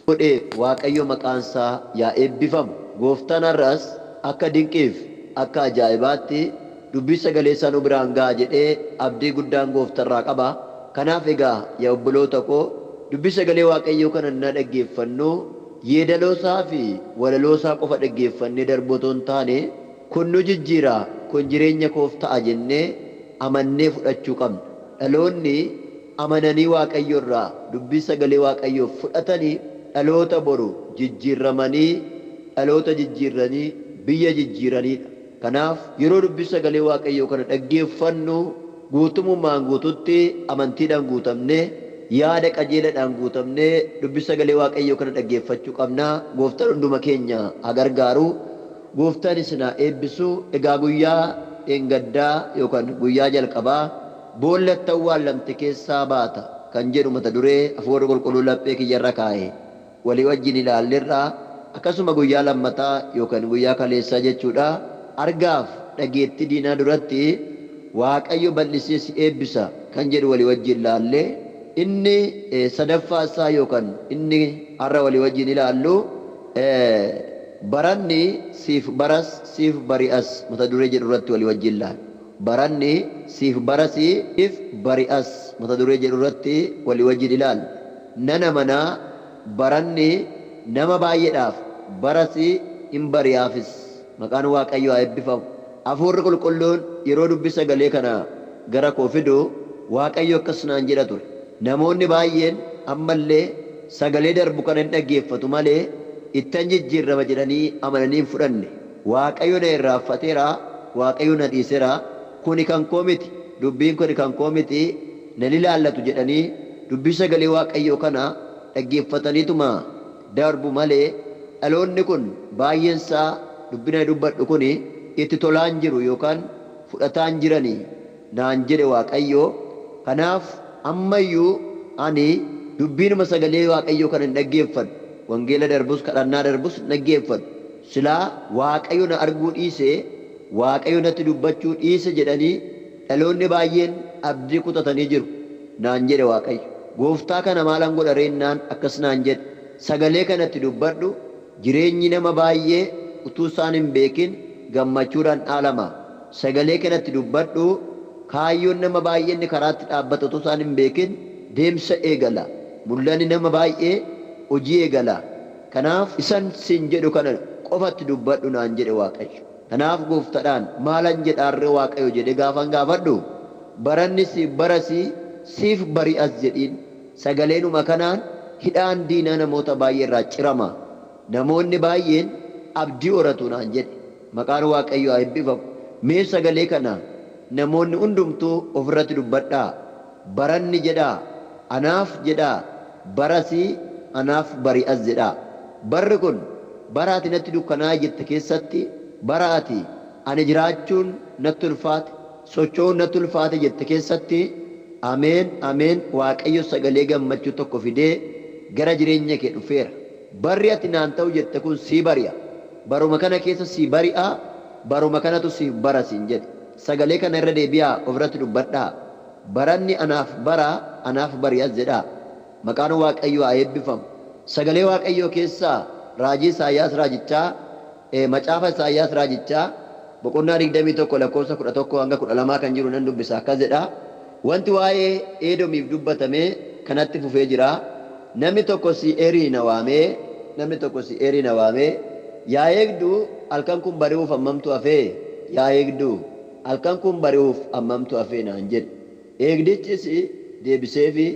godhe waaqayyo maqaansaa yaa eebbifamu. Gooftaan har'as akka dinqiif akka ajaa'ibaatti dubbii sagalee isaa nu biraan ga'a jedhee abdii guddaan gooftarraa qaba. Kanaaf egaa yaa obboloota koo dubbii sagalee waaqayyoo kana na dhaggeeffannu yeedaloosaa fi walaloosaa qofa dhaggeeffannee darbotoo hin taane kun nu jijjiira kun jireenya koof ta'a jennee amannee fudhachuu qabna. Dhaloonni amananii waaqayyo irraa dubbii sagalee waaqayyoo fudhatanii dhaloota boru jijjiirramanii dhaloota jijjiirranii biyya jijjiiranidha. Kanaaf yeroo dubbii sagalee waaqayyoo kana dhaggeeffannu guutummaan guututti amantiidhaan guutamnee yaada qajeeladhaan guutamnee dubbii sagalee waaqayyoo kana dhaggeeffachuu qabna. Gooftaan hunduma keenya haa gargaaru. Gooftaan isin haa eebbisu. Egaa guyyaa dheengaddaa yookaan guyyaa jalqabaa boollatti awwaallamte keessaa baata kan jedhu mata duree Hafuurri Qulqulluun laphee kiyyarra kaa'e walii wajjin ilaalleerra. Akkasuma guyyaa lammataa yookaan guyyaa kaleessaa jechuudha. Argaaf dhageetti diinaa duratti waaqayyo bal'isee si eebbisa kan jedhu walii wajjin ilaalle. Inni sadaffaasaa yookaan inni har'a walii wajjin ilaallu baranni siif baras siif bari'as mata duree jedhu irratti walii wajjin ilaalla. Baranni siif barasiif bari'as mata duree jedhu irratti walii wajjin ilaalla. Nana manaa baranni nama baay'eedhaaf barasi hin bari'aafis maqaan waaqayyoo haa eebbifamu. Hafuurri Qulqulluun yeroo dubbii sagalee kana gara koo fidu waaqayyo akkas naan jedha ture. Namoonni baay'een ammallee sagalee darbu kana hin dhaggeeffatu malee ittan jijjiirrama jedhanii amananii hin fudhanne. Waaqayyo na irraanfateera, waaqayyo na dhiiseera, kuni kan koo miti, dubbiin kuni kan koo miti, nan ilaallatu jedhanii dubbii sagalee waaqayyoo kana dhaggeeffataniituma darbu malee dhaloonni kun baay'eensaa dubbina dubbadhu kun itti tolaan jiru yookaan fudhataan jiranii naan jedhe waaqayyoo. Kanaaf ammayyuu ani dubbiinuma sagalee waaqayyoo kana hin dhaggeeffadhu. Wangeela darbus kadhannaa darbus hin dhaggeeffadhu. Silaa waaqayyo na arguu dhiise waaqayyo natti dubbachuu dhiise jedhanii dhaloonni baay'een abdii kutatanii jiru naan jedhe waaqayyo. Gooftaa kana maalan godha reennaan akkas naan jedhe. Sagalee kanatti dubbadhu jireenyi nama baay'ee utuu isaan hin beekin gammachuudhaan dhaalama. Sagalee kanatti dubbadhu kaayyoon nama baay'een karaatti dhaabbata utuu isaan hin beekin deemsa eegala. Mul'anni nama baay'ee hojii eegala. Kanaaf isan sin jedhu kana qofatti dubbadhu naan jedhe waaqayyo. Kanaaf gooftaadhaan maalan jedhaarree waaqayyo jedhe gaafan gaafadhu baranni siif barasii siif bari'as jedhiin. Sagaleenuma kanaan hidhaan diinaa namoota baay'ee irraa cirama. Namoonni baay'een abdii horatu naan jedhe. Maqaan waaqayyo haa eebbifamu. Mee sagalee kana namoonni hundumtuu ofirratti dubbadhaa. Baranni jedhaa, anaaf jedhaa, barasii anaaf bari'as jedhaa. Barri kun bara ati natti dukkanaa jette keessatti bara ati ani jiraachuun natti ulfaate socho'uun natti ulfaate jette keessatti ameen ameen waaqayyo sagalee gammachuu tokko fidee gara jireenya kee dhufeera. Barri ati naan ta'u jette kun sii bari'a. Baruma kana keessa sii bari'a. Baruma kanatu sii barasiin jedhe. Sagalee kana irra deebi'aa ofirratti dubbadhaa. Baranni anaaf bara anaaf bari'as jedhaa. Maqaan waaqayyoo haa eebbifamu. Sagalee waaqayyoo keessaa raajii Isaayyaas raajichaa macaafa Isaayyaas raajichaa boqonnaa 21 lakkoofsa 11 hanga 12 kan jiru nan dubbisa akkas jedha. Wanti waa'ee Edoomiif dubbatame kanatti fufee jira. Namni tokko Se'iirii na waamee yaa eegduu halkan kun bari'uuf hammamtu hafee yaa eegduu halkan kun bari'uuf hammamtu hafee naan jedhe. Eegdichis deebiseefi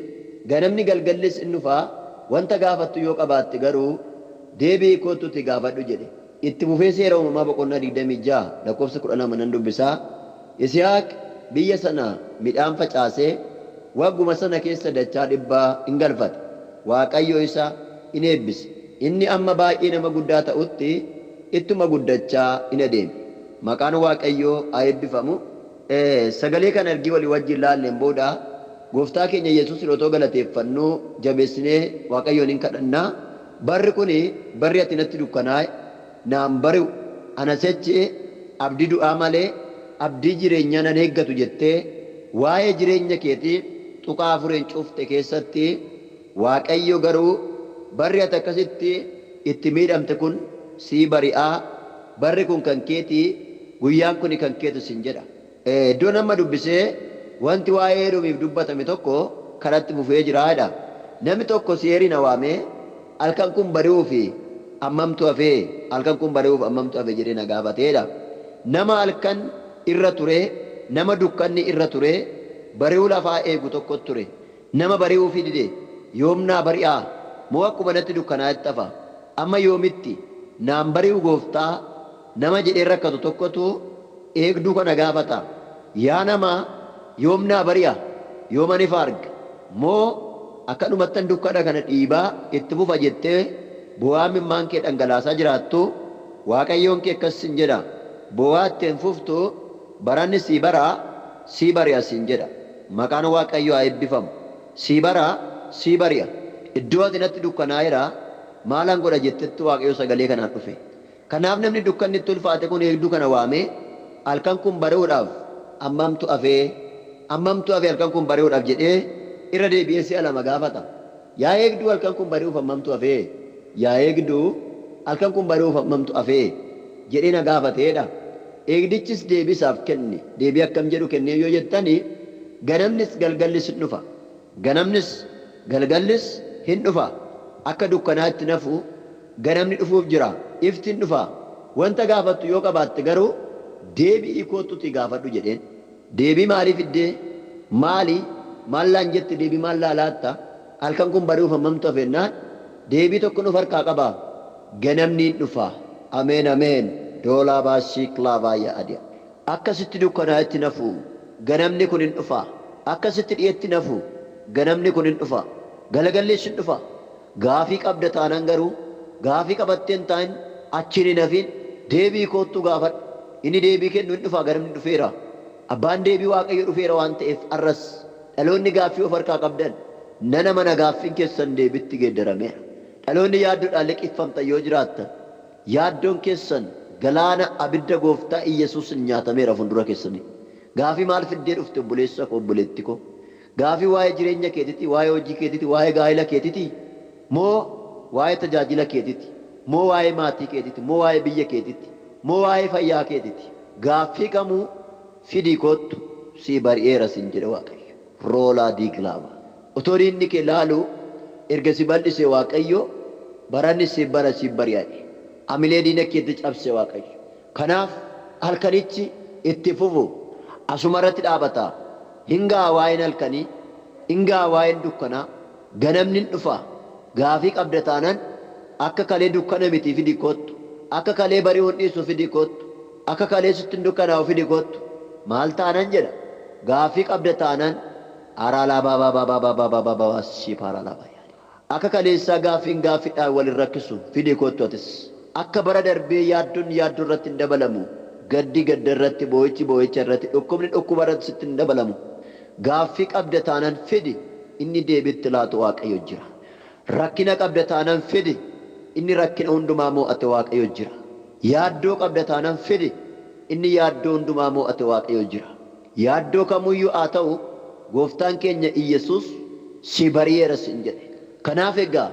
ganamni galgallis in dhufaa wanta gaafattu yoo qabaatte garuu deebii kootutti gaafadhu jedhe. Itti fufee seera uumamaa boqonnaa 26 lakkoofsa 12 nan dubbisaa. Yisihaaq biyya sana midhaan facaasee wagguma sana keessa dachaa 100 in galfate. Waaqayyo isa in eebbise. Inni amma baay'ee nama guddaa ta'utti ittuma guddachaa in adeeme. Maqaan waaqayyoo haa eebbifamu. Sagalee kana ergii walii wajjin laalleen booda gooftaa keenya Yesuus otoo galateeffannu jabeessinee waaqayyoon hin kadhannaa. Barri kuni barri ati natti dukkanaa'e naan bari'u ana sechi abdii du'aa malee abdii jireenyaa nan eeggatu jettee waa'ee jireenya keetii tuqaa afuriin cufte keessatti waaqayyo garuu barri ati akkasitti itti miidhamte kun sii bari'aa barri kun kan keetii guyyaan kun kan keetu sin jedha. Iddoo nama dubbisee wanti waa'ee Edoomiif dubbatame tokko karatti bufee jiraadha. Namni tokko seeriin waamee halkan kun bari'uu fi ammamtu hafee halkan kun bari'uuf ammamtu hafee jedhee na gaafateedha. Nama halkan irra ture nama dukkanni irra ture bari'uu lafaa eegu tokko ture. Nama bari'uu fi dide yoomnaa bari'aa moo akkuma natti dukkanaatti hafa amma yoomitti naan bari'u gooftaa nama jedhee rakkatu tokkotu eegduu kana gaafata. Yaa nama yoomnaa bari'a yoomani arga moo akkanumattan dukkana kana dhiibaa itti fufa jettee bu'aa mimmaan kee dhangalaasaa jiraattu Waaqayyoon kee akkas sin jedha. Bu'aa ittiin fuftu baranni sii baraa sii bari'a sin jedha. Maqaan Waaqayyoo haa eebbifamu. Sii baraa sii bari'a. Iddoo ati natti dukkanaa'eera maalan godha jettetti Waaqayyoo sagalee kanaan dhufe. Kanaaf namni dukkanni itti ulfaate kun eegduu kana waamee halkan kun bari'uudhaaf ammamtu hafee halkan kun bari'uudhaaf jedhee irra deebi'ee si'a lama gaafata. Yaa eegduu halkan kun bari'uuf ammamtu hafee yaa eegduu halkan kun bari'uuf ammamtu hafee jedhee na gaafateedha. Eegdichis deebisaaf kenne deebii akkam jedhu kennee yoo jettani ganamnis galgallis hin dhufa. Ganamnis galgallis hin dhufa. Akka dukkanaatti nafu ganamni dhufuuf jira. Iftiin dhufa. Wanta gaafattu yoo qabaatte garuu deebii kootutti gaafadhu jedheen. Deebii maaliif iddee maali maallaan jette deebii maallaa laatta halkan kun bari'uuf ammamtu hafeennaan deebii tokko nuuf harkaa qabaa. Ganamni hin dhufa. Ameen ameen. Doolaa baashii kilaabaa adi'a. Akkasitti dukkanaatti nafu ganamni kun hin dhufa. Akkasitti dhiyeetti nafu ganamni kun hin dhufa. Galagallees hin dhufa. Gaafii qabda taanaan garuu gaafii qabatteen taa'in achiin hin hafin deebii koottu gaafadhu. Inni deebii kennu hin dhufa ganamni dhufeera. Abbaan deebii Waaqayyo dhufeera waan ta'eef arras dhaloonni gaaffii of harkaa qabdan nana mana gaaffiin keessan deebitti geeddarameera. Dhaloonni yaaddoodhaan liqeeffamtan yoo jiraattan yaaddoon keessan galaana abidda gooftaa Iyyasuus nyaatameera fuuldura keessanii. Gaafii maal fiddee dhufte obboleessa koo obboleetti koo? Gaafii waa'ee jireenya keetiiti, waa'ee hojii keetiiti, waa'ee gaa'ela keetiiti, moo waa'ee tajaajila keetiiti, moo waa'ee maatii keetiiti, moo waa'ee biyya keetiiti, moo waa'ee fayyaa keetiiti? Gaaffii kamuu fidii koottu sii bari'eera sin jedhe Waaqayyo. Roolaa diiglaaba. Otoo diinni kee laalu erga si bal'ise Waaqayyo baranni si bara si bari'aadhe. Amilee diina keetti cabse Waaqayyo. Kanaaf halkanichi itti fufu asuma irratti dhaabata. Hingaa waa'een halkanii, hingaa waa'een dukkanaa, ganamni hin dhufa. Gaafii qabda taanaan akka kalee dukkana miti fidii koottu, akka kalee bari'uun dhiisu fidii koottu, akka kalee sitti hin dukkanaa'u fidii koottu. Maal taanaan jedha? Gaafii qabda taanaan akka kaleessaa gaafiin gaafiidhaan wal rakkisu fidii koottu atis. Akka bara darbee yaaddoon yaaddoo irratti hin dabalamu. Gaddi gadda irratti, boo'ichi boo'icha irratti, dhukkubni dhukkuba irratti sitti hin dabalamu. Gaaffii qabda taanaan fidi inni deebiitti laatu Waaqayyo jira. Rakkina qabda taanaan fidi inni rakkina hundumaa moo'ate Waaqayyo jira. Yaaddoo qabda taanaan fidi inni yaaddoo hundumaa moo'ate Waaqayyo jira. Yaaddoo kamuyyuu haa ta'u gooftaan keenya Iyyasuus si bari'eera sin jedhe. Kanaaf egaa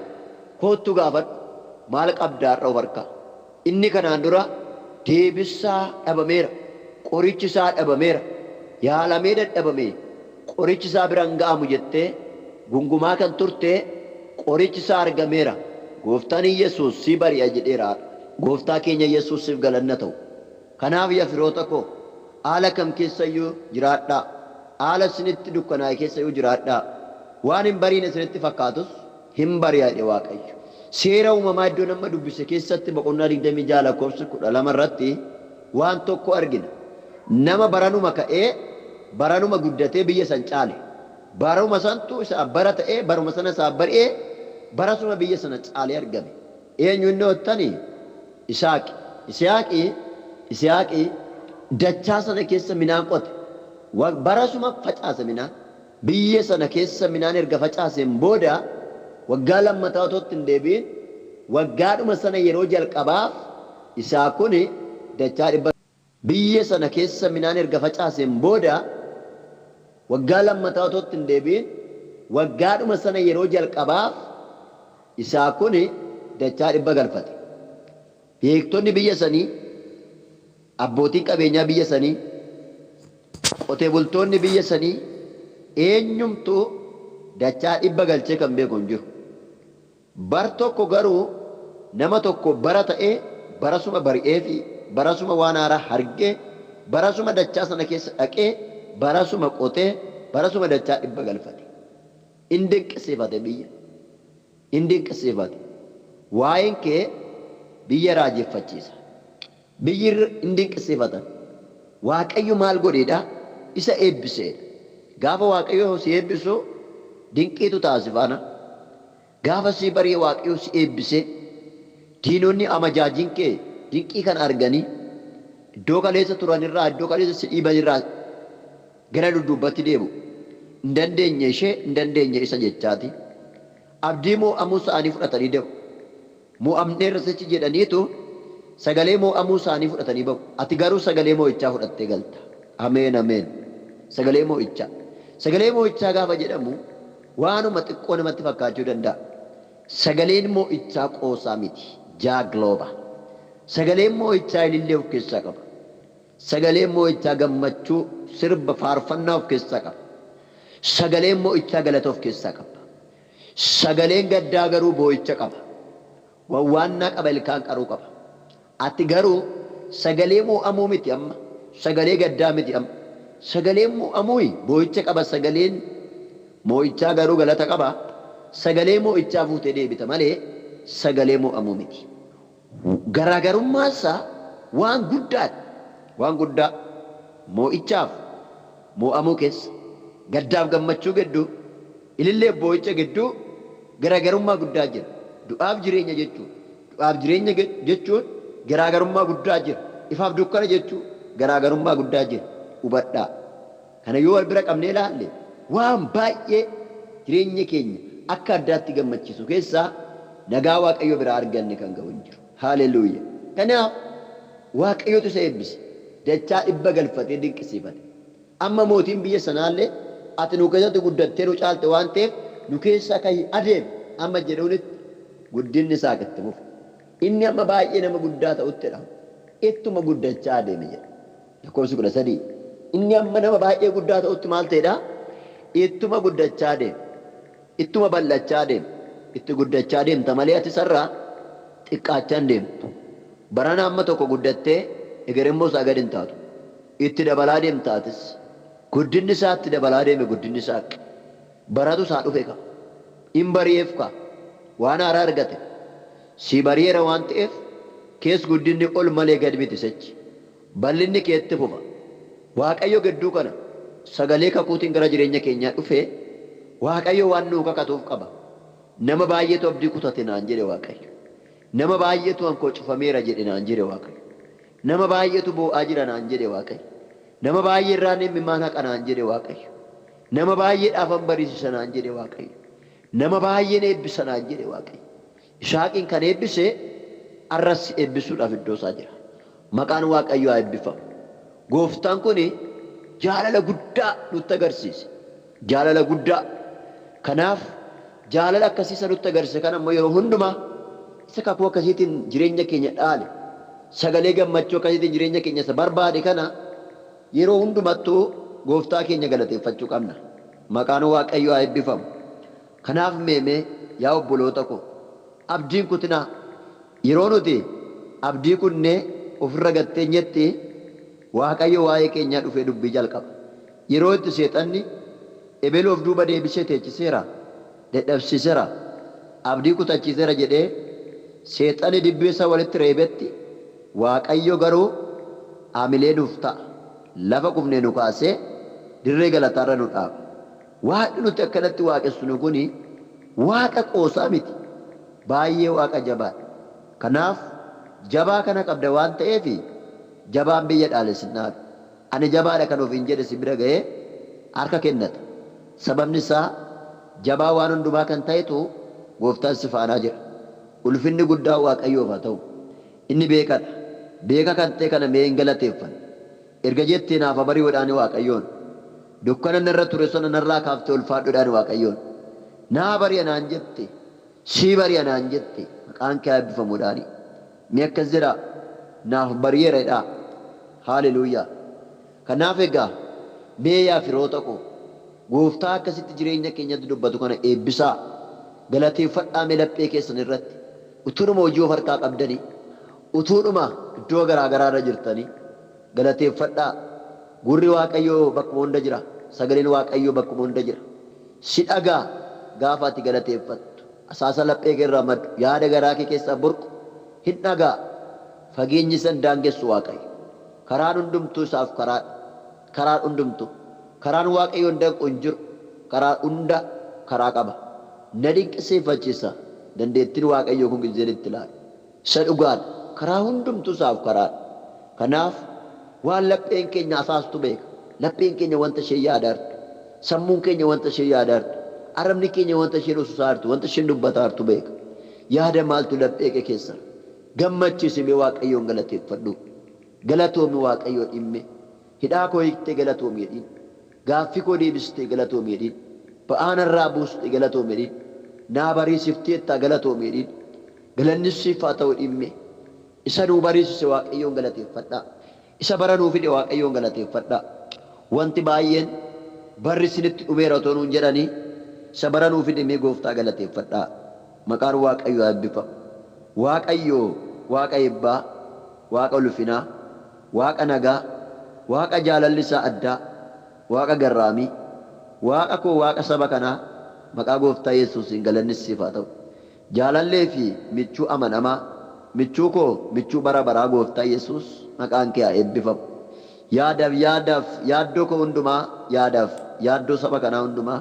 koottu gaafadhu maal qabdaa har'a of harkaa? Inni kanaan dura deebisaa dhabameera. Qorichi isaa dhabameera. Yaalamee dadhabame. Qorichi isaa biraan ga'amu jettee gungumaa kan turte qorichi isaa argameera. Gooftaan Iyyasuus si bari'a jedheera. Gooftaa keenya Iyyasuusiif galanna ta'u. Kanaaf yaa firoota koo haala kam keessayyuu jiraadhaa. Haala isinitti dukkanaa'e keessayyuu jiraadhaa. Waan hin bariine isinitti fakkaatus hin bari'a jedhe Waaqayyo. Seera uumamaa iddoo nama dubbise keessatti boqonnaa 26:12 irratti waan tokko argina. Nama baranuma ka'ee baranuma guddatee biyya san caale. Baruma santu isaa bara ta'ee baruma sana isaa bari'ee barasuma biyya sana caalee argame. Eenyu inni ottanii? Isihaaqi dachaa sana keessa midhaan qote. Barasuma facaase midhaan. Biyya sana keessa midhaan erga facaaseen booda waggaa lammataa otootti hin deebiin waggaadhuma sana yeroo jalqabaaf isaa kun dachaa dhibba biyya sana keessa midhaan erga facaaseen booda waggaa lammataa otootti hin deebiin waggaadhuma sana yeroo jalqabaaf isaa kun dachaa dhibba galfate. Beektonni biyya sanii, abbootiin qabeenyaa biyya sanii, qotee bultoonni biyya sanii eenyumtuu dachaa dhibba galchee kan beeku hin jiru. Bar tokko garuu nama tokko bara ta'ee barasuma bari'ee fi barasuma waan haaraa argee barasuma dachaa sana keessa dhaqee barasuma qotee barasuma dachaa dhibba galfate. Inni dinqisiifate biyya. Inni dinqisiifate. Waa'een kee biyya raajeffachiisa. Biyyi inni dinqisiifatan. Waaqayyo maal godheedha? Isa eebbiseedha. Gaafa Waaqayyo si eebbisu dinqiitu taasifana. Gaafa si bari'e Waaqayyo si eebbise diinonni amajaajiin kee dinqii kan arganii iddoo kaleessa turanirraa iddoo kaleessa si dhiibanirraa gara dudduubatti deemu. Hin dandeenye ishee hin dandeenye isa jechaati. Abdii mo'amuu isaanii fudhatanii deemu. Mo'amneerra sichi jedhaniitu sagalee mo'amuu isaanii fudhatanii bahu. Ati garuu sagalee mo'ichaa fudhattee galta. Ameen ameen. Sagalee mo'ichaa. Sagalee mo'ichaa gaafa jedhamu waanuma xiqqoo namatti fakkaachuu danda'a. Sagaleen mo'ichaa qoosaa miti. Jaaglooba. Sagaleen mo'ichaa ilillee of keessaa qaba. Sagaleen mo'ichaa gammachuu sirba faarfannaa of keessaa qaba. Sagaleen mo'ichaa galata of keessaa qaba. Sagaleen gaddaa garuu boo'icha qaba. Wawwaannaa qaba ilkaan qaruu qaba. Ati garuu sagalee mo'amuu miti amma. Sagalee gaddaa miti amma. Sagaleen mo'amuu boo'icha qaba. Sagaleen mo'ichaa garuu galata qaba. Sagalee mo'ichaa fuutee deebita malee sagalee mo'amuu miti. Garaagarummaan isaa waan guddaadha. Waan guddaa mo'ichaaf mo'amuu keessa gaddaaf gammachuu gidduu ilillee boo'icha gidduu garaagarummaa guddaa jira. Du'aaf jireenya jechuun du'aaf jireenya jechuun garaagarummaa guddaa jira. Ifaaf dukkana jechuun garaagarummaa guddaa jira. Hubadhaa. Kana yoo wal bira qabnee ilaalle waan baay'ee jireenya keenya akka addaatti gammachiisu keessaa nagaa Waaqayyo biraa arganne kan ga'u hin jiru. Haaleluyyaa. Kanaaf Waaqayyotu isa eebbise. Dachaa dhibba galfatee dinqisiifate. Amma mootiin biyya sanaallee ati nu keessatti guddattee nu caalte waan ta'eef nu keessaa ka'ii adeemi amma jedhuunitti guddinni isaa itti fufu. Inni amma baay'ee nama guddaa ta'uttidha. Ittuma guddachaa adeeme jedha. Lakkoofsi 13. Inni amma nama baay'ee guddaa ta'utti maal ta'edha? Ittuma guddachaa adeeme. Ittuma bal'achaa adeeme. Itti guddachaa adeemta malee ati sarraa xiqqaachaa hin deemtu. Barana amma tokko guddattee egeremmoo isaa gadi hin taatu. Itti dabalaa deemtaatis. Guddinni isaa itti dabalaa deeme guddinni isaa baratu isaa dhufe qaba. In bari'eef qaba. Waan haaraa argate. Si bari'eera waan ta'eef kees guddinni ol malee gad miti sechi. Bal'inni keetti fufa. Waaqayyo gidduu kana sagalee kakuutiin gara jireenya keenyaa dhufee Waaqayyo waan nuu kakatuuf qaba. Nama baay'eetu abdii kutate naan jedhe Waaqayyo. Nama baay'eetu hankoo cufameera jedhe naan jedhe Waaqayyo. Nama baay'eetu boo'aa jira naan jedhe Waaqayyo. Nama baay'ee irraan imimmaan haqa naan jedhe Waaqayyo. Nama baay'eedhaaf han bariisisa naan jedhe Waaqayyo. Nama baay'een eebbisa naan jedhe Waaqayyo. Ishaaqiin kan eebbise arras eebbisuudhaaf iddoo isaa jira. Maqaan Waaqayyo haa eebbifamu. Gooftaan kun jaalala guddaa nutti agarsiise. Jaalala guddaa. Kanaaf jaalala akkasiisa nutti agarsiise kan ammoo yeroo hundumaa isa kakuu akkasiitiin jireenya keenya dhaale. Sagalee gammachuu akkasiitiin jireenya keenya isa barbaade kana yeroo hundumattuu gooftaa keenya galateeffachuu qabna. Maqaan Waaqayyo haa eebbifamu. Kanaaf meemee yaa obboloota koo abdiin kutinaa yeroo nuti abdii kunnee ofirra gatteenyetti Waaqayyo waa'ee keenyaa dhufee dubbii jalqaba. Yeroo itti seexanni ebeloo of duuba deebisee teechiseera, dadhabsiiseera, abdii kutachiiseera jedhee seexanni dibbii isaa walitti reebetti Waaqayyo garuu aamilee nuuf ta'a. Lafa qufnee nu kaasee dirree galataarra nu dhaaba. Waaqni nuti akkanatti waaqessinu kuni Waaqa qoosaa miti. Baay'ee Waaqa jabaadha. Kanaaf jabaa kana qabda waan ta'eef jabaan biyya dhaalessinaa. Ani jabaadha kan ofiin jedhe si bira ga'ee harka kennata. Sababni isaa jabaa waan hundumaa kan ta'etu gooftaan si faanaa jira. Ulfinni guddaa Waaqayyoof haa ta'u. Inni beekadha. Beeka kan ta'e kana mee hin galateeffanne. Erga jettee naaf bari'uudhaan Waaqayyoon. Dukkana narra ture sana narraa kaaftee ulfaadhuudhaan Waaqayyoon. Naa bari'a naan jette. sii bari'a naan jette maqaan kee eebbifamuudhaani mi akkas jedha naaf bari'eeradha haaleluyyaa kanaaf egaa mee yaa firoota koo gooftaa akkasitti jireenya keenyatti dubbatu kana eebbisaa galateeffadhaa mee laphee keessan irratti utuunuma hojii of harkaa qabdanii utuunuma iddoo garaa garaa irra jirtanii galateeffadhaa gurri waaqayyoo bakkuma hunda jira sagaleen waaqayyoo bakkuma hunda jira si dhagaa gaafa ati galateeffattu asaasa laphee kee irraa maddu yaada garaa kee keessaa burqu hin dhagaa fageenyi san daangessu waaqayyo karaan hundumtuu isaaf karaan hundumtuu karaan waaqayyoon danqu hin jiru karaa hunda karaa qaba na dinqisiifachiisa dandeettiin waaqayyoo kun gizeenitti ilaali isa dhugaadha karaa hundumtuu isaaf karaadha kanaaf waan lapheen keenya asaastu beeka lapheen keenya wanta ishee yaadaartu sammuun keenya wanta ishee yaadaartu arrabni keenya wanta isheen ususaartu wanta isheen dubbataartu beeka yaada maaltu laphee kee keessa gammachiisime waaqayyoon galateeffadhu galatoomi waaqayyoon dhimme hidhaa koo hiiktee galatoomi jedhiin gaaffii koo deebistee galatoomi jedhiin ba'aanarraa buustee galatoomi jedhiin naa bariisifteettaa galatoomi jedhiin galanni siif haa ta'u dhimme isa nuu bariisise waaqayyoon galateeffadhaa isa bara nuu fide waaqayyoon galateeffadhaa wanti baay'een barri isinitti dhumeera otoo nuun jedhanii isa bara nuu fide mee gooftaa galateeffadhaa maqaan waaqayyoo eebbifamu waaqayyoo waaqa eebbaa waaqa ulfinaa waaqa nagaa waaqa jaalalli isaa addaa waaqa garraamii waaqa koo waaqa saba kanaa maqaa gooftaa yesuusiin galanni siif haa ta'u jaalallee fi michuu amanamaa michuu koo michuu bara baraa gooftaa yesuus maqaan kee haa eebbifamu yaaddoo koo hundumaa yaaddoo saba kanaa hundumaa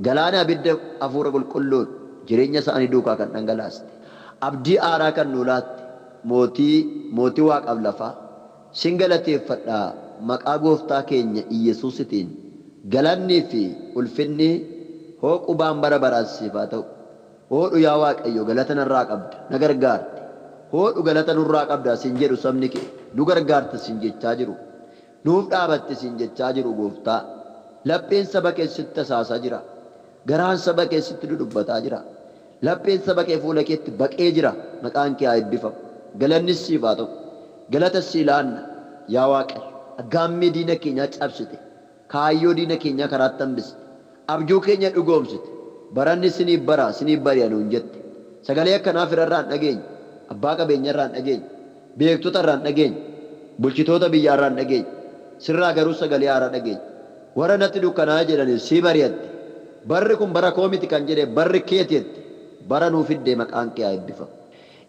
galaana abidda hafuura qulqulluun jireenya isaanii duukaa kan dhangalaaste abdii aaraa kan nuu laatte mootii waaqaaf lafaa sin galateeffadhaa maqaa gooftaa keenya Iyesuusitiin galannii fi ulfinni hoo qubaan bara baraan siif haa ta'u hoodhu yaa waaqayyo galata narraa qabda na gargaarte hoodhu galata nurraa qabda sin jedhu sabni kee nu gargaarte sin jechaa jiru nuuf dhaabatte sin jechaa jiru gooftaa lapheen saba keessatti asaasaa jira garaan saba keessatti dudubbataa jira lapheen saba kee fuula keetti baqee jira maqaan kee haa eebbifamu galanni siif haa ta'u galata sii laanna yaa waaqayyo aggaammee diina keenyaa cabsite kaayyoo diina keenyaa karaatti hambiste abjuu keenya dhugoomsite baranni siniif bari'a nuun jette sagalee akkanaa firarraan dhageenya abbaa qabeenyarraan dhageenya beektota irraan dhageenya bulchitoota biyyaarraan dhageenya sirraa garuu sagalee haaraa dhageenya warra natti dukkanaa jedhanii sii bari'atte barri kun bara koo miti kan jedhe barri keetiitti bara nuu fiddee maqaan kee haa eebbifamu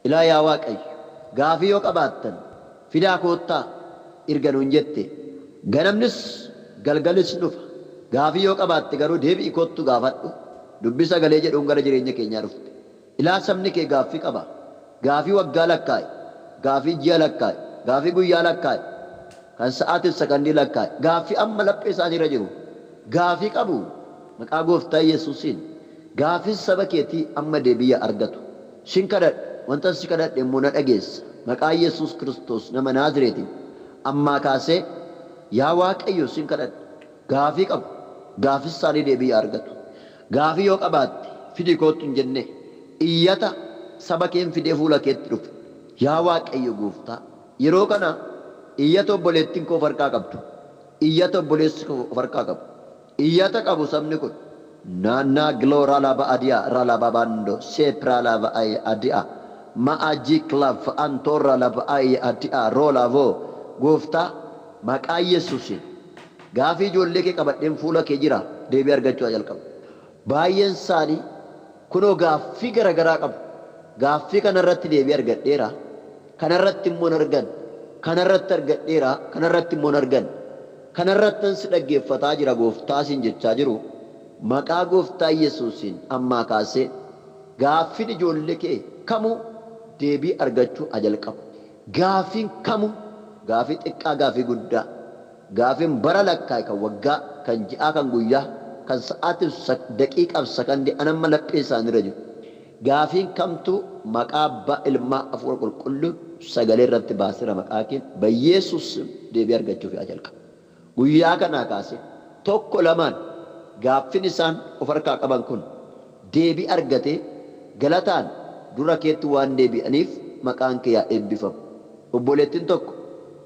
ilaa yaa waaqayyo gaafii yoo qabaattan fidaa koottaa erga nuun jette ganamnis galgalis dhufa gaafii yoo qabaatte garuu deebi'i kottu gaafadhu dubbi sagalee jedhuun gara jireenya keenyaa dhufte ilaa sabni kee gaaffii qaba gaafii waggaa lakkaa'e gaafii ji'a lakkaa'e gaafii guyyaa lakkaa'e kan sa'aatiif sakandii lakkaa'e gaaffii amma laphee isaaniirra jiru gaafii qabu maqaa gooftaa Yesuusiin gaafii saba keetii amma deebi'a argatu sin kadhadhe wanta si kadhadhe immoo na dhageessa maqaa Yesuus Kiristoos nama Naazreetiin ammaa kaasee yaa waaqayyo sin kadhadhe gaafii qabu gaafii isaanii deebi'a argatu gaafii yoo qabaatte fidii kootu hin jenne iyyata saba keen fidee fuula keetti dhufe yaa waaqayyo gooftaa yeroo kana iyyata obboleettiin koo of harkaa qabdu iyyata obboleessi koo of harkaa qabu iyyata qabu sabni kun naannaa gilooraa laba adiyaa irraa laba baandoo seepiraa laba adiyaa ma'ajii kilaf antoorra laba adiyaa roolavoo gooftaa maqaa Yesuusiin gaafii ijoollee kee qabadheen fuula kee jira deebii argachuu jalqabu baay'een isaanii kunoo gaaffii garagaraa qabu gaaffii kanarratti deebii argadheera kanarratti immoo argan kanarratti argadheera kanarratti immoo argan kanarrattan si dhaggeeffataa jira gooftaa siin jechaa jiru maqaa gooftaa Yesuusiin ammaa kaasee gaaffiin ijoollee kee kamuu deebii argachuu jalqabu gaaffiin kamuu gaafii xiqqaa gaafii guddaa gaafiin bara lakkaa'e kan waggaa kan ji'aa kan guyyaa kan sa'aatiif daqiiqaaf sakandii anamma laphee isaaniirra jiru gaafiin kamtu maqaa abbaa ilmaa hafuura qulqulluu sagalee irratti baaseera maqaa keen Yesuus deebii argachuuf jalqabu guyyaa kanaa kaasee tokko lamaan gaaffiin isaan of harkaa qaban kun deebii argatee galataan dura keetti waan deebi'aniif maqaan kee yaa eebbifamu. Obboleettiin tokko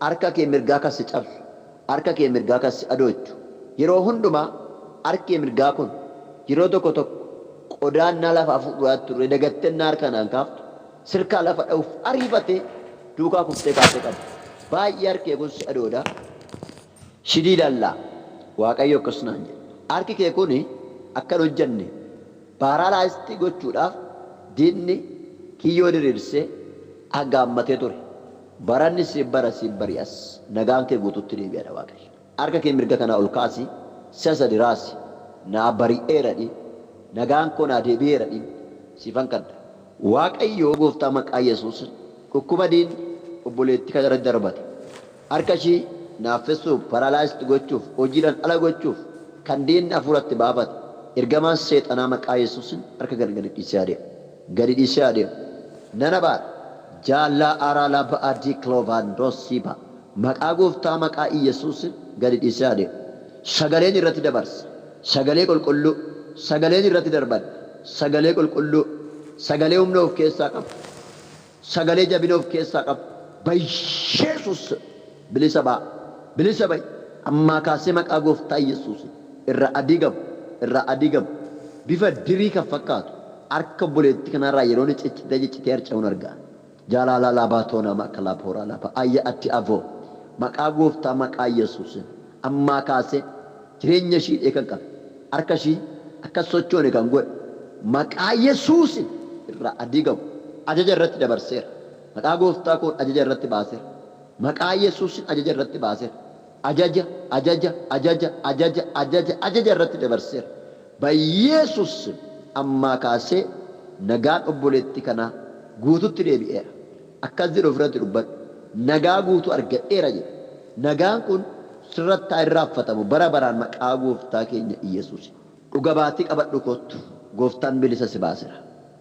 harka kee mirgaa kan si cabsu, harka kee mirgaa kan si adoochu. Yeroo hundumaa harki kee mirgaa kun yeroo tokko qodaannaa lafa fuudhaa turre dagattennaa harka naan kaaftu sirkaa lafa dha'uuf ariifatee duukaa kuftee kaasee qabu. Baay'ee harki kee kun si adoodha. Shidii dallaa Waaqayyo akkas naan jedhe. Harki kee kun akka hin hojjenne paaraalaayistii gochuudhaaf diinni kiyyoo diriirsee aggaammatee ture. Baranni siif bara siif bari'as nagaan kee guututti deebi'adha Waaqayyo. Harka kee mirga kanaa ol kaasi si'a sadi raasi naa bari'eeradhi nagaan koo naa deebi'eeradhi siifan kadha. Waaqayyo gooftaa maqaa Yesuus dhukkuba diinni obboleettii kana irratti darbate harka ishii naaffisuuf paaraalaayistii gochuuf hojiidhaan ala gochuuf kan diinni hafuuratti baafate ergamaan seexanaa maqaa Yesuusin harka gadi dhiisee adeema. Gadi dhiisee adeema. Nana baadha. Jaallaa araalaa ba'aadii kiloovaandoosiiba maqaa gooftaa maqaa Yesuusin gadi dhiisee adeema. Sagaleen irratti dabarsa. Sagalee qulqulluu. Sagaleen irratti darban. Sagalee qulqulluu. Sagalee humna of keessaa qabu. Sagalee jabina of keessaa qabu. Yesuus bilisa ba'a. Bilisa ba'i. Ammaa kaasee maqaa gooftaa Yesuus irra adigamu. Irra adigamu. Bifa dirii kan fakkaatu. Harka obboleettii kanarraa yeroo inni ciccitee harca'uun argaa. Jaalala labaatoona maqaa laapooraa laba. Ayya atti avoo. Maqaa gooftaa maqaa Yesuus ammaa kaasee jireenya ishii eegan qaba. Harka ishii akka sochoone kan godhe. Maqaa Yesuus irra adigamu. Ajaja irratti dabarseera. Maqaa gooftaa kun ajaja irratti baaseera. Maqaa Yesuus ajaja irratti baaseera. Ajaja irratti dabarseera. Yesuus ammaa kaasee nagaan obboleettii kanaa guututti deebi'eera. Akkas jedhu ofirratti dubbadhu. Nagaa guutuu argadheera jedha. Nagaan kun sirratti haa irraanfatamu bara baraan maqaa gooftaa keenya Yesuus. Dhuga baatii qabadhu kottu. Gooftaan bilisa si baaseera.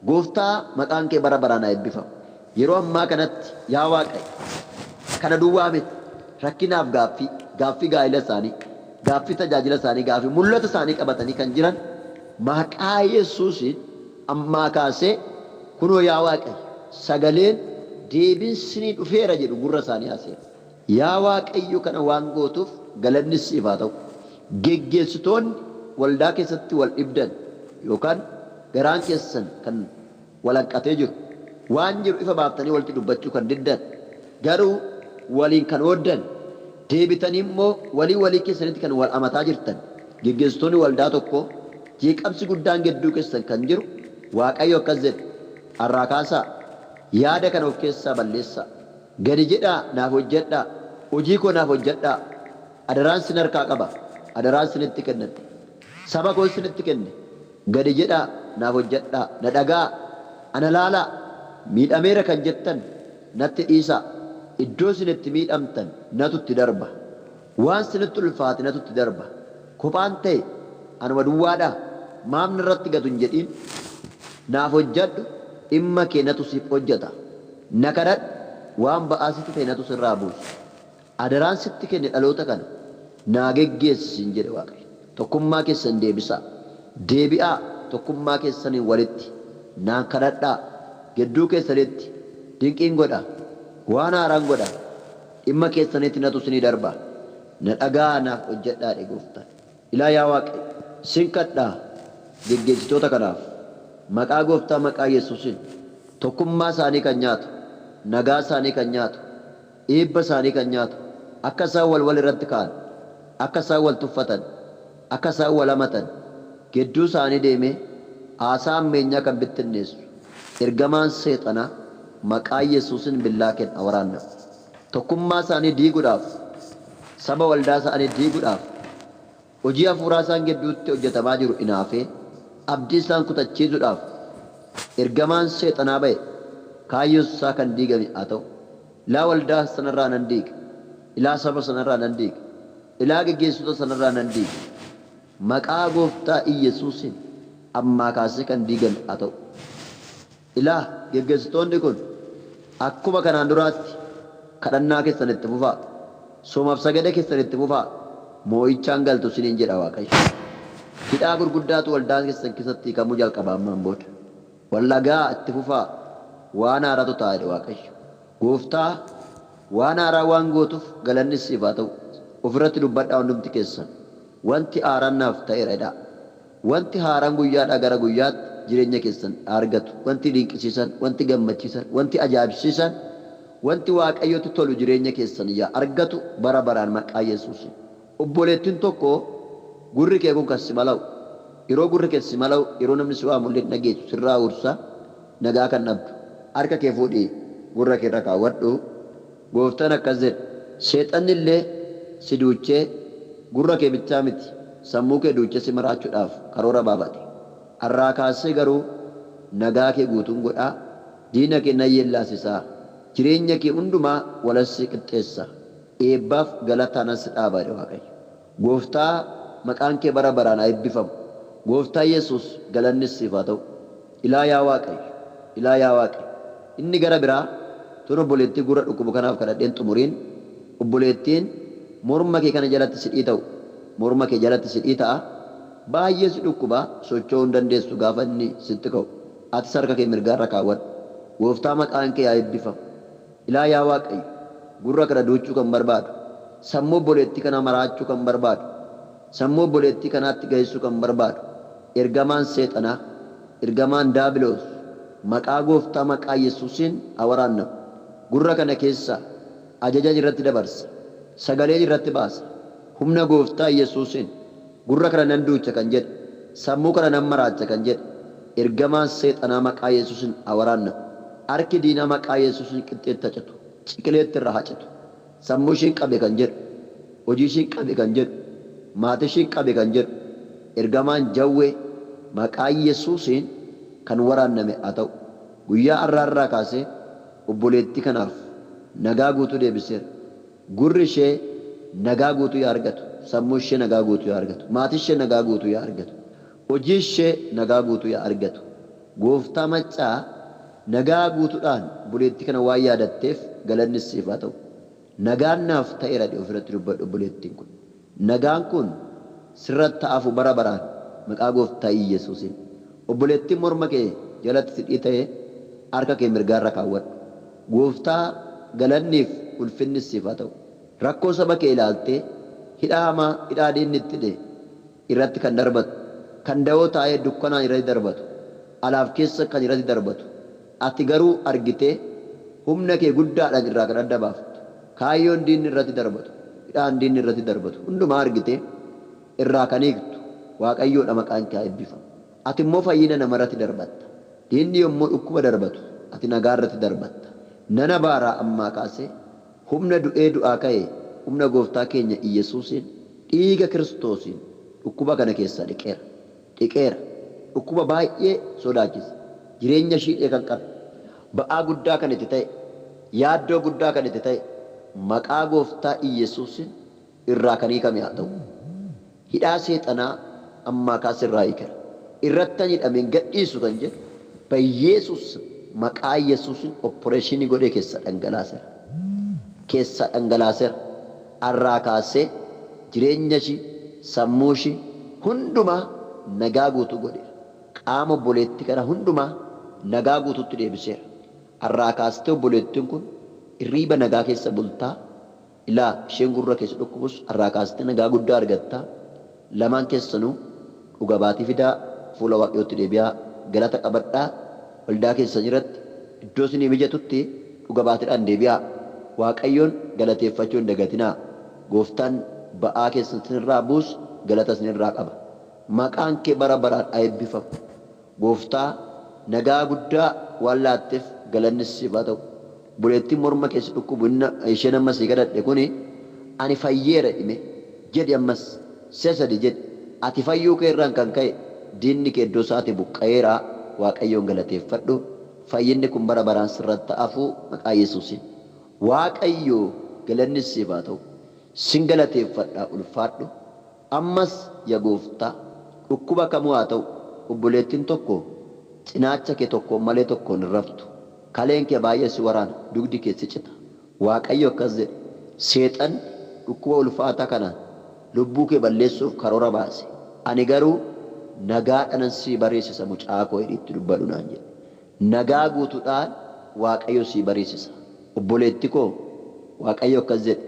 Gooftaa maqaan kee bara baraan haa eebbifamu. Yeroo ammaa kanatti yaa Waaqayyo kana duwwaa miti rakkinaaf gaaffii gaa'ila isaanii, gaaffii tajaajila isaanii, gaaffii mul'ata isaanii qabatanii kan jiran maqaa Yesuusiin ammaa kaasee kunoo yaa Waaqayyo sagaleen deebinsinii dhufeera jedhu gurra isaanii haaseera. Yaa Waaqayyo kana waan gootuuf galanni siif haa ta'u. Geggeessitoonni waldaa keessatti wal dhibdan yookaan garaan keessan kan walhanqatee jiru waan jiru ifa baaftanii walitti dubbachuu kan diddan garuu waliin kan ooddan deebitanii immoo walii keessanitti kan wal amataa jirtan geggeessitoonni waldaa tokko jeeqamsi guddaan gidduu keessan kan jiru Waaqayyo akkas jedhe har'aa kaasaa yaada kana of keessaa balleessaa gadi jedhaa naaf hojjedhaa hojii koo naaf hojjedhaa adaraan sin harkaa qaba adaraan sinitti kennadhe saba koo sinitti kenne gadi jedhaa naaf hojjedhaa na dhagaa ana laalaa miidhameera kan jettan natti dhiisaa iddoo sinitti miidhamtan natutti darba waan sinitti ulfaate natutti darba kophaan ta'e anuma duwwaadhaa maamni irratti gatu hin jedhiin naaf hojjedhu dhimma kee natu siif hojjeta na kadhadhu waan ba'aasitti ta'e natu sirraa buusu adaraan sitti kenne dhaloota kana naa geggeessin jedhe Waaqayyo. Tokkummaa keessan deebi'aa tokkummaa keessaniin walitti naan kadhadhaa gidduu keessanitti dinqiin godha waan haaraan godha dhimma keessanitti natu sinii darba na dhagaa naaf hojjedhaa dhe gooftaa. Ilaa yaa Waaqayyo sin kadhaa geggeessitoota kanaaf maqaa gooftaa maqaa Yesuusin tokkummaa isaanii kan nyaatu nagaa isaanii kan nyaatu eebba isaanii kan nyaatu akka isaan wal irratti ka'an akka isaan wal tuffatan akka isaan wal hamatan gidduu isaanii deemee haasaa ammeenyaa kan bittinneessu ergamaan seexanaa maqaa Yesuusin billaa kenna waraannamu tokkummaa isaanii diiguudhaaf saba waldaa isaanii diiguudhaaf hojii hafuuraa isaan gidduutti hojjetamaa jiru inaafee abdii isaan kutachiisuudhaaf ergamaan seexanaa ba'e kaayyoo isaa kan diigame haa ta'u ilaa waldaa sanarraa nan diiga ilaa saba sanarraa nan diiga ilaa geggeessitoota sanarraa nan diiga maqaa gooftaa Yesuusin ammaa kaasee kan diigame haa ta'u ilaa geggeessitoonni kun akkuma kanaan duraatti kadhannaa keessan itti fufaa soomaaf sagada keessan itti fufaa moo'ichaan galtu siniin jedha Waaqayyo. Hidhaa gurguddaatu waldaa keessan keessatti hiikamuu jalqaba ammaan booda. wallagaa itti fufaa waan haaraatu taa'e waaqayyo gooftaa waan haaraa waan gootuuf galanni siif haa ta'u ofirratti dubbadhaa hundumti keessan wanti haaraan naaf ta'eera wanti haaraan guyyaadhaa gara guyyaatti jireenya keessan argatu wanti dinqisiisan wanti gammachiisan wanti ajaa'ibsiisan wanti waaqayyotti tolu jireenya keessan yaa argatu bara baraan maqaa Yesuus obboleettiin tokko gurri kee kun kan si mala'u yeroo gurri kee si mala'u yeroo namni si waamullee dhageessu sirraa ursa nagaa kan dhabdu harka kee fuudhii gurra kee irra kaawwadhu gooftaan akkas jedhe seexanni illee si duuchee gurra kee bichaa miti sammuu kee duuchee si maraachuudhaaf karoora baafate har'aa kaasee garuu nagaa kee guutuun godhaa diina kee nan yeellaasisaa jireenya kee hundumaa walassi qixxeessa eebbaaf galataanas dhaabaa waaqayyo gooftaa maqaan kee bara baraan haa eebbifamu gooftaa Yesuus galanni siif haa ta'u ilaa yaa waaqayyo inni gara biraa tun obboleettii gurra dhukkubu kanaaf kadhadheen xumuriin obboleettiin morma kee kana jalatti sidhii ta'u morma kee jalatti sidhii ta'a baay'ee si dhukkuba socho'uu hin dandeessu gaafa inni sitti ka'u ati harka kee mirgaarra kaawwadhu gooftaa maqaan kee haa eebbifamu ilaa yaa waaqayyo gurra kana duuchuu kan barbaadu sammuu obboleettii kana maraachuu kan barbaadu sammuu obboleettii kanaatti geessuu kan barbaadu ergamaan seexanaa ergamaan daabiloos maqaa gooftaa maqaa Yesuusiin haa waraannamu gurra kana keessa ajaja irratti dabarsa sagalee irratti baasa humna gooftaa Yesuusiin gurra kana nan duucha kan jedhe sammuu kana nan maraacha kan jedhe ergamaan seexanaa maqaa Yesuusiin haa waraannamu harki diinaa maqaa Yesuusiin qixxeetti hacatu ciqileetti irra hacatu sammuu ishiin qabe kan jedhu hojii ishiin qabe kan jedhu maatii ishiin qabe kan jedhu ergamaan jawwee maqaa Yesuusiin kan waraanname haa ta'u guyyaa har'aa kaasee obboleettii kanaaf nagaa guutuu deebiseera gurri ishee nagaa guutuu yaa argatu sammuu ishee nagaa guutuu yaa argatu maatii ishee nagaa guutuu yaa argatu hojii ishee nagaa guutuu yaa argatu gooftaa maccaa nagaa guutuudhaan obboleettii kana waan yaadatteef galanni siif haa ta'u nagaan naaf ta'eera ofirratti dubbadhu obboleettiin kun nagaan kun sirratti ta'aafu bara baraan maqaa gooftaa Yesuusiin obboleettiin morma kee jalatti sidhii ta'e harka kee mirgaarra kaawwadhu gooftaa galanniif ulfinni siif haa ta'u rakkoo saba kee ilaaltee hidhaa diinni itti hidhe irratti kan darbatu kan da'oo taa'ee dukkanaan irratti darbatu alaaf keessa kan irratti darbatu ati garuu argitee humna kee guddaadhaan irraa kan adda baaftu kaayyoon diinni irratti darbatu hidhaan diinni irratti darbatu hundumaa argitee irraa kan eegtu waaqayyoodha maqaan kee eebbifamu ati immoo fayyina namarratti darbatta diinni yommuu dhukkuba darbatu ati nagaa irratti darbatta nana baaraa ammaa kaasee humna du'aa ka'e humna gooftaa keenya Yesuusiin dhiiga Kiristoosiin dhukkuba kana keessaa dhiqeera dhukkuba baay'ee sodaachisa jireenya shiidhee kan qabu ba'aa guddaa kan itti ta'e yaaddoo guddaa kan itti ta'e maqaa gooftaa Yesuusiin irraa kan hiikame haa ta'u hidhaa seexanaa ammaa kaasee irraa hiikera irratti hidhameen gadhiisu kan jedhu Yesuus maqaa Yesuusiin opporeeshinii godhee keessa dhangalaaseera har'aa kaasee jireenya ishii sammuu ishii hundumaa nagaa guutuu godheera qaama obboleettii kana hundumaa nagaa guutuutti deebiseera har'aa kaastee obboleettiin kun irriiba nagaa keessa bultaa ilaa isheen gurra keessa dhukkubus har'aa kaastee nagaa guddaa argattaa lamaan keessanuu dhuga baatii fidaa fuula waaqayyootti deebi'aa galata qabadhaa waldaa keessan irratti iddoo isinii mijatutti dhuga baatiidhaan deebi'aa waaqayyoon galateeffachuu hin dagatinaa gooftaan ba'aa keessan isinirraa buus galata isinirraa qaba maqaan kee bara baraan haa eebbifamu gooftaa nagaa guddaa waan laatteef galanni siif haa ta'u buleettiin morma keessa dhukkubu isheen ammas kadhadhe kuni ani fayyeera dhime jedhi ammas sesadi jedhi ati fayyuu kee irraan kan ka'e diinni kee iddoo isaati buqqa'eeraa waaqayyoon galateeffadhu fayyinni kun bara baraan sirratti ta'aafuu maqaa Yesuusiin waaqayyoo galanni siif haa ta'u sin galateeffadhaa ulfaadhu ammas yaa gooftaa dhukkuba kamuu haa ta'u obboleettiin tokko cinaacha kee tokkoon malee tokkoon hin raftu kaleen kee baay'ee si waraana dugdi kee si cita waaqayyo akkas jedhe seexan dhukkuba ulfaataa kanaan lubbuu kee balleessuuf karoora baase ani garuu nagaadhaan si bareessisa mucaa koo hidhiitti dubbadhu naan jedhe nagaa guutuudhaan Waaqayyo si barsiisa. Obboleetti koo Waaqayyo akkas jedhe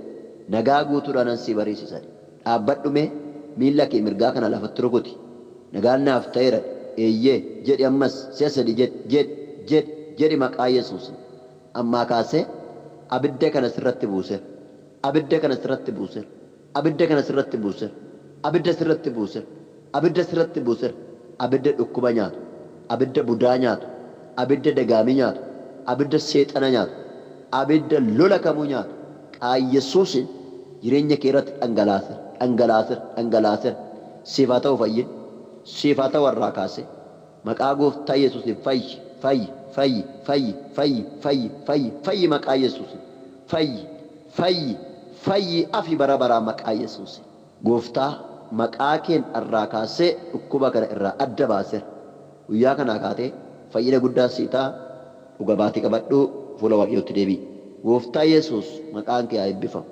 nagaa guutuudhaan si barsiisa. Dhaabbadhume miilla kee mirgaa kana lafatti rukuti. Nagaan naaf ta'eera eeyyee jedhi ammas si'a sadi jedhi maqaa Yesuus. Ammaa kaasee abidda kana sirratti buuseera. Abidda kana sirratti buuseera. Abidda kana sirratti buuseera. Abidda sirratti buuseera. Abidda sirratti buuseera. Abidda dhukkuba nyaatu. Abidda budaa nyaatu. Abidda dagaamii nyaatu. Abidda seexana nyaatu. Abidda lola kamuu nyaatu. Qaa Yesuusin jireenya kee irratti dhangalaaseera. Siif haa ta'u fayyina. Siif haa ta'u warraa kaase. Maqaa gooftaa Yesuusin fayyi maqaa Yesuusin. Fayyi afi bara baraa maqaa Yesuusin. Gooftaa maqaa keen irraa kaasee dhukkuba kana irraa adda baaseera. Guyyaa kanaa kaatee fayyina guddaa sii ta'a. Dhuga baatii qabadhuu fuula Waaqayyootti deebi'i. Gooftaa Yesuus maqaan kee haa eebbifamu.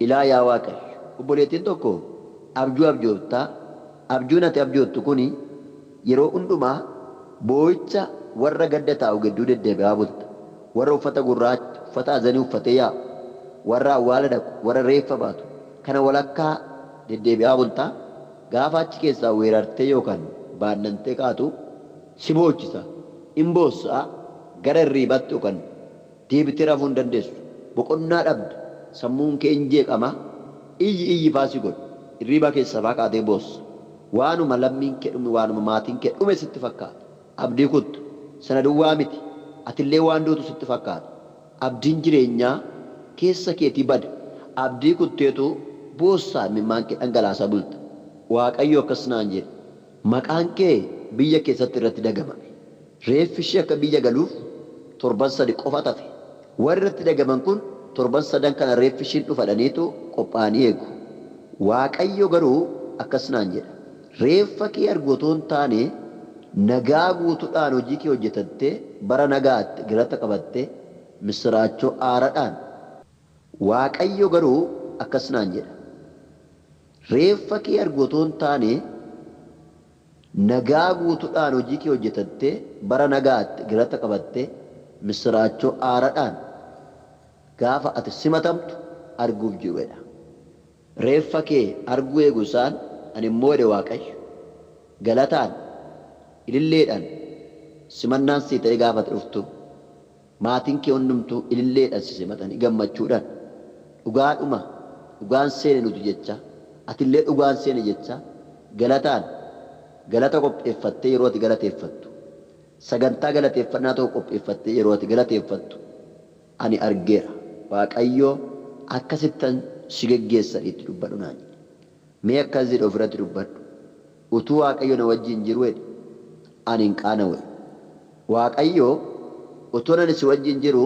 Ilaa yaa Waaqayyo obboleettiin tokko abjuu abjoottaa. Abjuun ati abjoottu kuni yeroo hundumaa boo'icha warra gadda taa'u gidduu deddeebi'aa bulta. Warra uffata gurraacha uffata azanii uffatee yaa'u. Warra awwaala dhaqu warra reeffa baatu kana walakkaa deddeebi'aa bulta. Gaafa achi keessaa weerartee yookaan baannantee kaatu si boochisa. In boossaa gara hirriibaatti yookaan deebitee rafuu hin dandeessu. Boqonnaa dhabda. Sammuun kee hin jeeqama. Iyyi faasii godhu. Hirriiba keessaa faa kaatee boossa. Waanuma lammiin kee dhume waanuma maatiin kee dhume sitti fakkaata. Abdii kuttu sana duwwaa miti. Atillee waan dootu sitti fakkaata. Abdiin jireenyaa keessa keetii bada. Abdii kutteetu boossaa imimmaan kee dhangalaasaa bulta. Waaqayyo akkas naan jedhe. Maqaan kee biyya keessatti irratti dagamame. Reeffi ishee akka biyya galuuf 7 qofa tafe. Warri irratti dagaman kun 7 kana reeffi ishiin dhufadhaniitu qophaa'anii eegu. Waaqayyo garuu akkas naan jedha. Reeffa kee argotoo hin taane nagaa guutuudhaan hojii kee hojjetattee bara nagaatti galata qabattee misiraachoo aaraadhaan. Waaqayyo garuu akkas naan jedha. Reeffa kee argotoo hin taane nagaa guutuudhaan hojii kee hojjetattee bara nagaatti galata qabattee misiraachoo aaraadhaan gaafa ati simatamtu arguuf jiruudha. Reeffa kee arguu eegu isaan ani immoo jedhe Waaqayyo galataan ililleedhaan simannaan sii ta'ee gaafa dhuftu maatiin kee hundumtuu ililleedhaan si simatanii gammachuudhaan dhugaan seene nuti jecha atillee dhugaan seene jecha galataan galata qopheeffattee yeroo ati galateeffattu sagantaa galateeffannaa ta'u qopheeffattee yeroo ati galateeffattu ani argeera. Waaqayyo akkasittan si geggeessa itti dubbadhu naan jedhe. Mee akkas jedhe ofirratti dubbadhu. Utuu Waaqayyo na wajjin jiru jedhe ani hin qaana'u. Waaqayyo utuu ani si wajjin jiru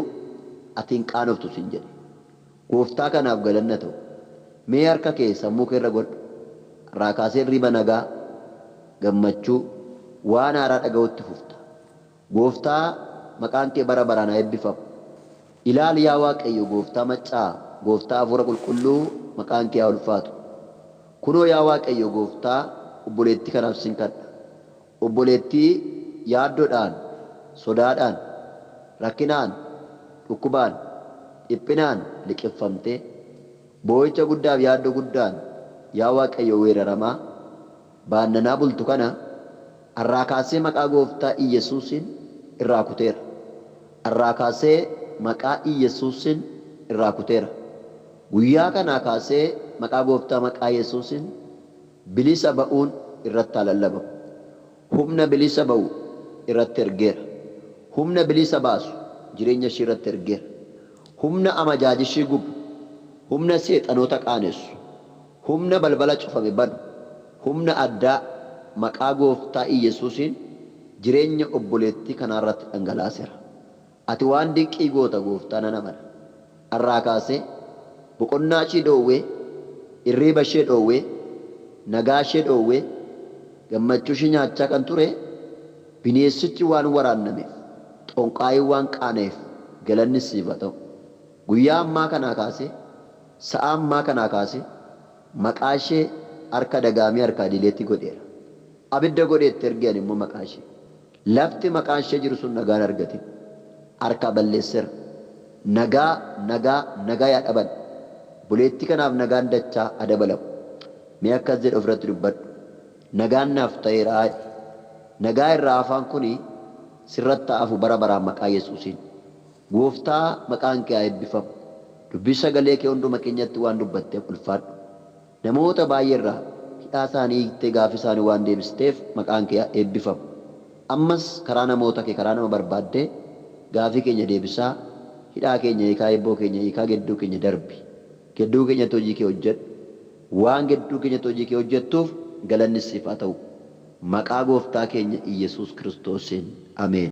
ati hin qaanoftu sin jedhe. Gooftaa kanaaf galanna ta'u. Mee harka kee sammuu kee irra godhu. Irraa kaasee riba nagaa gammachuu waan haaraa dhaga'utti fufta. Gooftaa maqaan kee bara baraan haa eebbifamu. Ilaali yaa Waaqayyo gooftaa maccaa gooftaa hafuura qulqulluu maqaan kee haa ulfaatu. Kunoo yaa Waaqayyo gooftaa obboleettii kanaaf sin kadha. Obboleettii yaaddoodhaan, sodaadhaan, rakkinaan, dhukkubaan, dhiphinaan liqeeffamtee boo'icha guddaaf yaaddoo guddaan yaa Waaqayyo weeraramaa baannanaa bultu kana irraa kaasee maqaa gooftaa Iyyesuusin irraa kuteera. Irraa kaasee maqaa Iyyesuusin irraa kuteera. Guyyaa kanaa kaasee maqaa gooftaa maqaa Yesuusin bilisa ba'uun irratti lallabamu. Humna bilisa ba'u irratti ergeera. Humna bilisa baasu jireenya ishee irratti ergeera. Humna amajaajishii gubu. Humna seexanoota qaanessu. Humna balbala cufame banu. Humna addaa maqaa gooftaa Iyyesuusin jireenya obboleettii kanarratti dhangalaaseera. Ati waan dinqii goota gooftaa nan amana. Irraa kaasee boqonnaa ishee dhoowwee, irriiba ishee dhoowwee, nagaa ishee dhoowwee, gammachuu ishee nyaachaa kan ture bineessichi waan waraannameef, xonqaayii waan qaaneef galanni siif haa ta'u. Guyyaa ammaa kanaa kaasee, sa'a ammaa kanaa kaasee maqaa ishee harka dagaamee harka dileetti godheera. Abidda godheetti ergeen immoo maqaa ishee. lafti maqaan ishee jiru sun nagaan argate harka balleesseera nagaa yaa dhaban buleetti kanaaf nagaan dachaa adabalamu mee akkas jedhe ofirratti dubbadhu nagaan naaf ta'eeraa nagaa irraa afaan kuni sirratti hafu bara baraan maqaa Yesuusiin gooftaa maqaan kee haa eebbifamu dubbii sagalee kee hunduma keenyatti waan dubbatteef ulfaadhu namoota baay'eerraa hidhaa isaanii hiiktee gaafii isaanii waan deebisteef maqaan kee haa eebbifamu ammas karaa namoota kee karaa nama barbaaddee gaafii keenya deebisaa hidhaa keenya hiikaa eebboo keenya hiikaa gedduu keenya darbi gedduu keenyatti hojii kee hojjedhu waan gedduu keenyatti hojii kee hojjettuuf galanni siif haa ta'u maqaa gooftaa keenya Iyesuus Kiristoosiin ameen.